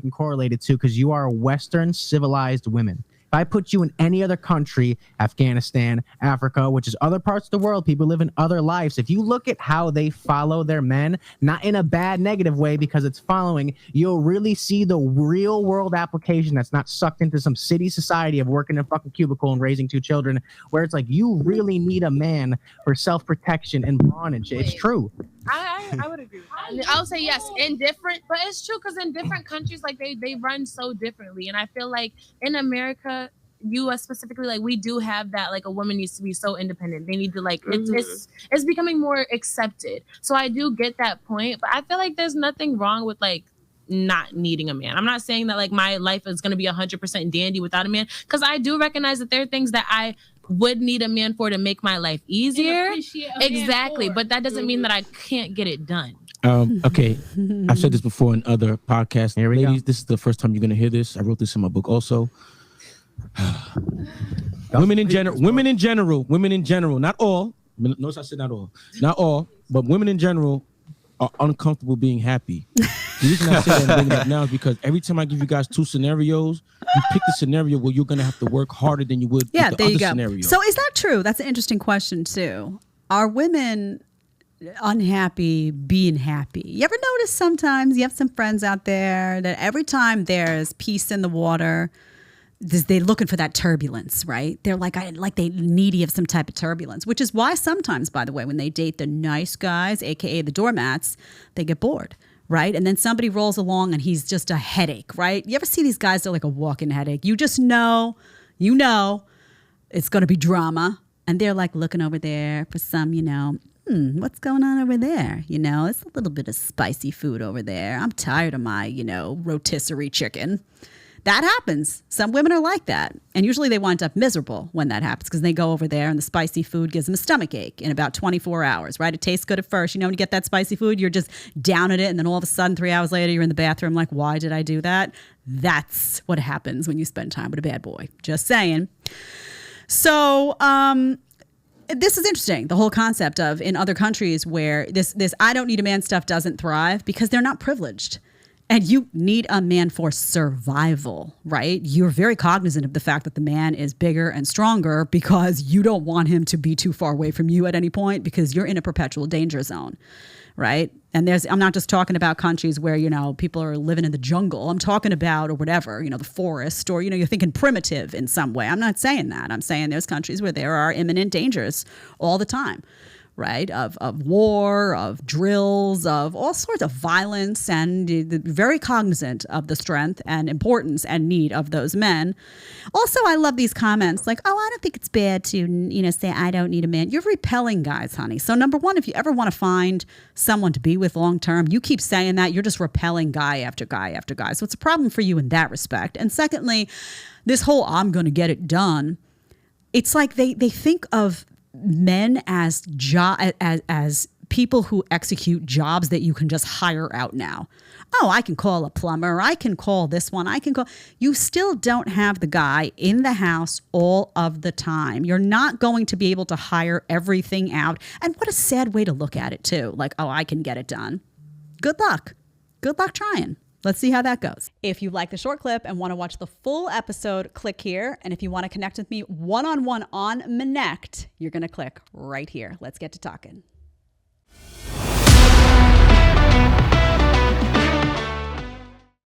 can correlate it to, because you are Western civilized women. If I put you in any other country, Afghanistan, Africa, which is other parts of the world, people live in other lives. If you look at how they follow their men, not in a bad, negative way, because it's following, you'll really see the real world application that's not sucked into some city society of working in a fucking cubicle and raising 2 children, where it's like, you really need a man for self-protection and bondage. It's true. I would agree. I would say yes, in different, but it's true because in different countries, like they run so differently, and I feel like in America, U.S. specifically, like we do have that. Like a woman needs to be so independent. They need to like it's becoming more accepted. So I do get that point, but I feel like there's nothing wrong with like not needing a man. I'm not saying that like my life is going to be 100% dandy without a man, because I do recognize that there are things that I would need a man for to make my life easier. Exactly. But that doesn't mean that I can't get it done. Okay. I've said this before in other podcasts. Here we Ladies, go. this is the first time you're going to hear this. I wrote this in my book also. Women in general, not all. Notice I said not all, but women in general are uncomfortable being happy. The reason I say that and bring it up now is because every time I give you guys 2 scenarios, you pick the scenario where you're going to have to work harder than you would with the other scenario. So is that true? That's an interesting question too. Are women unhappy being happy? You ever notice sometimes you have some friends out there that every time there's peace in the water, they're looking for that turbulence, right? They're like they needy of some type of turbulence, which is why sometimes, by the way, when they date the nice guys, aka the doormats, they get bored, right? And then somebody rolls along and he's just a headache, right? You ever see these guys that are like a walking headache? You just know, it's going to be drama. And they're like looking over there for some, what's going on over there? It's a little bit of spicy food over there. I'm tired of my, rotisserie chicken. That happens. Some women are like that. And usually they wind up miserable when that happens because they go over there and the spicy food gives them a stomach ache in about 24 hours, right? It tastes good at first. When you get that spicy food, you're just down at it. And then all of a sudden, 3 hours later, you're in the bathroom like, why did I do that? That's what happens when you spend time with a bad boy. Just saying. So, this is interesting, the whole concept of in other countries where this I don't need a man stuff doesn't thrive because they're not privileged. And you need a man for survival, right? You're very cognizant of the fact that the man is bigger and stronger because you don't want him to be too far away from you at any point because you're in a perpetual danger zone, right? And I'm not just talking about countries where, people are living in the jungle. I'm talking about, or whatever, the forest, or, you're thinking primitive in some way. I'm not saying that. I'm saying there's countries where there are imminent dangers all the time. Right, of war, of drills, of all sorts of violence, and very cognizant of the strength and importance and need of those men. Also, I love these comments like, oh, I don't think it's bad to, say I don't need a man. You're repelling guys, honey. So number one, if you ever want to find someone to be with long term, you keep saying that, you're just repelling guy after guy after guy. So it's a problem for you in that respect. And secondly, this whole I'm going to get it done, it's like they think of men as people who execute jobs that you can just hire out now. Oh, I can call a plumber. I can call this one. You still don't have the guy in the house all of the time. You're not going to be able to hire everything out. And what a sad way to look at it too. Like, oh, I can get it done. Good luck. Good luck trying. Let's see how that goes. If you like the short clip and want to watch the full episode, click here. And if you want to connect with me one-on-one on Connect, you're going to click right here. Let's get to talking.